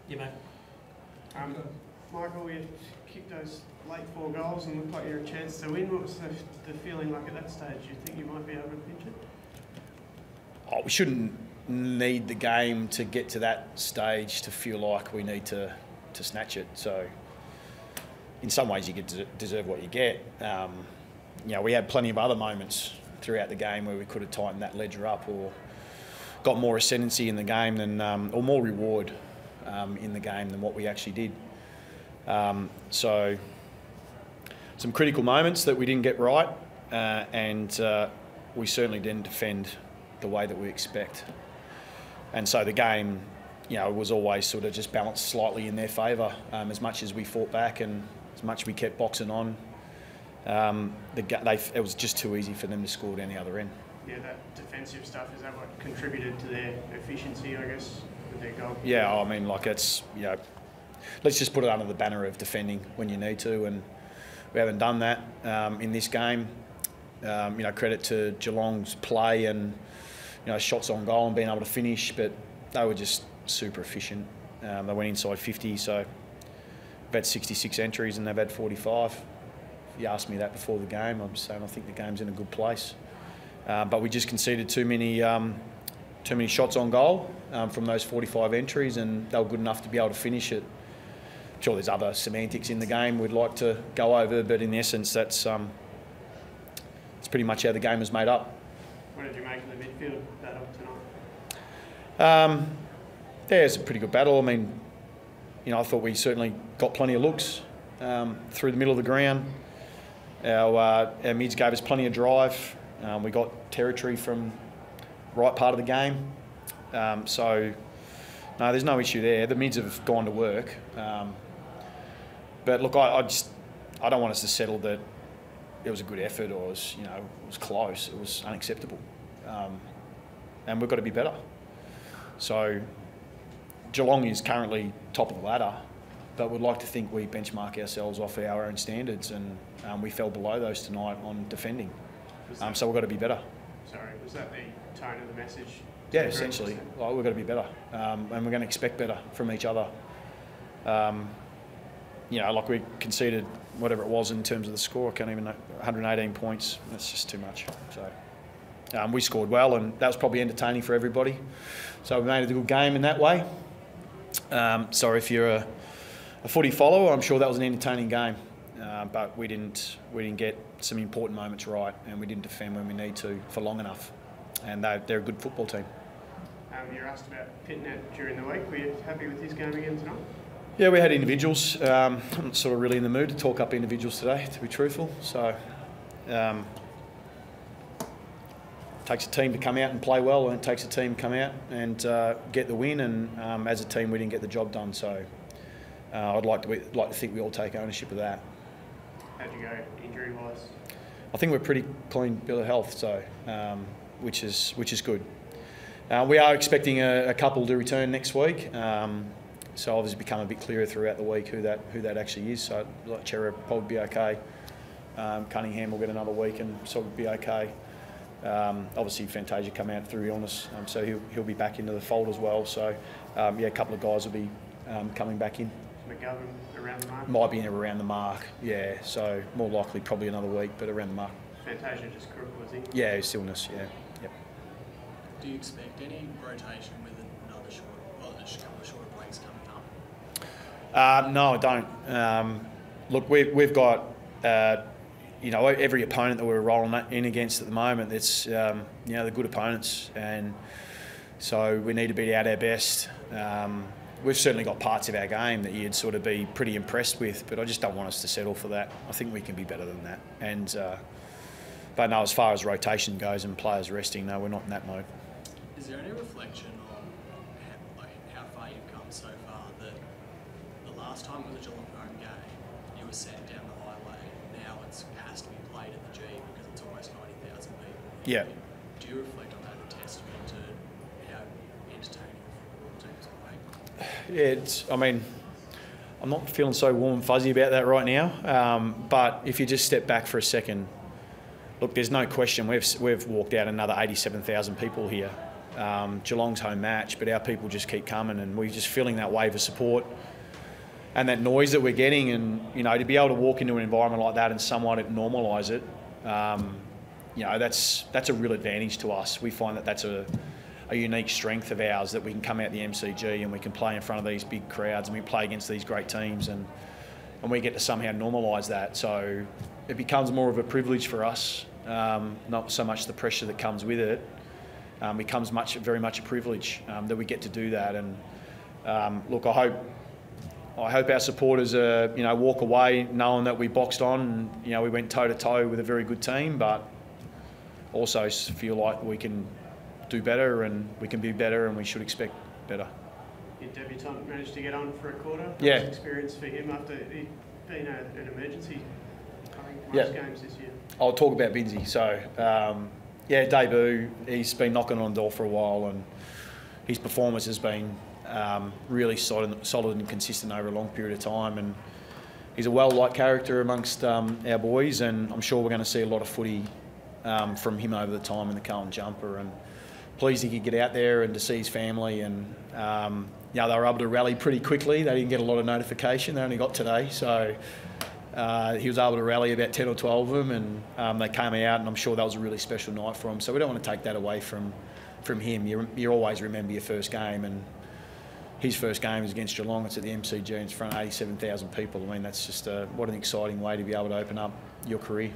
Yeah, mate. Michael, you kicked those late 4 goals and looked like you had a chance to win. What was the feeling like at that stage? Do you think you might be able to pinch it? Oh, we shouldn't need the game to get to that stage to feel like we need to snatch it. So, in some ways, you deserve what you get. We had plenty of other moments throughout the game where we could have tightened that ledger up or got more ascendancy in the game than, or more reward in the game than what we actually did. So, some critical moments that we didn't get right, and we certainly didn't defend the way that we expect. And so the game, was always sort of just balanced slightly in their favour. As much as we fought back and as much as we kept boxing on, it was just too easy for them to score down the other end. Yeah, that defensive stuff, is that what contributed to their efficiency, I guess, with their goal? Yeah, I mean, let's just put it under the banner of defending when you need to, and we haven't done that in this game. Credit to Geelong's play and shots on goal and being able to finish, but they were just super efficient. They went inside 50, so we've had 66 entries and they've had 45. If you asked me that before the game, I'm saying I think the game's in a good place. But we just conceded too many shots on goal from those 45 entries, and they were good enough to be able to finish it. I'm sure there's other semantics in the game we'd like to go over, but in essence, that's pretty much how the game was made up. What did you make of the midfield battle tonight? It's a pretty good battle. I mean, I thought we certainly got plenty of looks through the middle of the ground. Our mids gave us plenty of drive. We got territory from right part of the game. So, no, there's no issue there. The mids have gone to work. But look, I don't want us to settle that it was a good effort or it was close. It was unacceptable. And we've got to be better. So Geelong is currently top of the ladder, but we'd like to think we benchmark ourselves off our own standards, and we fell below those tonight on defending. So we've got to be better. Sorry, was that the tone of the message? Yeah, essentially. Like, we've got to be better, and we're going to expect better from each other. Like we conceded whatever it was in terms of the score, I can't even know, 118 points. That's just too much. So we scored well, and that was probably entertaining for everybody. So we made it a good game in that way. So if you're a footy follower, I'm sure that was an entertaining game. But we didn't get some important moments right, and we didn't defend when we need to for long enough. And they're a good football team. You were asked about Pitnet during the week. Were you happy with his game again tonight? Yeah, we had individuals. I'm not sort of really in the mood to talk up individuals today, to be truthful. So it takes a team to come out and play well, and it takes a team to come out and get the win. And as a team, we didn't get the job done. So I'd like to think we all take ownership of that. How'd you go injury-wise? I think we're pretty clean bill of health, so which is good. We are expecting a couple to return next week. So obviously become a bit clearer throughout the week who that actually is. So like Cherry will probably be okay. Cunningham will get another week and so will be okay. Obviously Fantasia come out through illness, so he'll be back into the fold as well. So a couple of guys will be coming back in. McGovern around the mark? Might be around the mark, yeah. So more likely probably another week, but around the mark. Fantasia just crook, was he? Yeah, his illness, yeah. Yep. Do you expect any rotation with another couple of shorter breaks coming up? No, I don't. Look, we've got every opponent that we're rolling in against at the moment. It's they're good opponents, and so we need to be at our best. We've certainly got parts of our game that you'd sort of be pretty impressed with, but I just don't want us to settle for that. I think we can be better than that. And but no, as far as rotation goes and players resting, no, we're not in that mode. Is there any reflection on how far you've come so far? That the last time it was a Geelong home game, you were sat down the highway. Now it has to be played at the G because it's almost 90,000 people. Yeah. Do you reflect on that as a testament to how entertaining the football teams are? Yeah, I mean, I'm not feeling so warm and fuzzy about that right now. But if you just step back for a second, look, there's no question we've walked out another 87,000 people here. Geelong's home match, but our people just keep coming, and we're just feeling that wave of support and that noise that we're getting. And, you know, to be able to walk into an environment like that and somewhat normalise it, you know, that's a real advantage to us. We find that that's a unique strength of ours, that we can come out the MCG and we can play in front of these big crowds and we play against these great teams, and we get to somehow normalise that. So it becomes more of a privilege for us, not so much the pressure that comes with it. Becomes very much a privilege that we get to do that. And look, I hope our supporters, you know, walk away knowing that we boxed on and, you know, we went toe to toe with a very good team, but also feel like we can do better and we can be better and we should expect better. Your debutant managed to get on for a quarter. Yeah. What was experience for him after he'd been an emergency covering most games this year? I'll talk about Binzi. So, yeah, debut. He's been knocking on the door for a while, and his performance has been really solid and consistent over a long period of time. And he's a well-liked character amongst our boys, and I'm sure we're going to see a lot of footy from him over the time in the Carlton jumper. And pleased he could get out there and to see his family. And you know, they were able to rally pretty quickly. They didn't get a lot of notification. They only got today, so he was able to rally about 10 or 12 of them, and they came out, and I'm sure that was a really special night for him. So we don't want to take that away from him. You always remember your first game, and his first game is against Geelong. It's at the MCG, and it's in front of 87,000 people. I mean, that's just what an exciting way to be able to open up your career.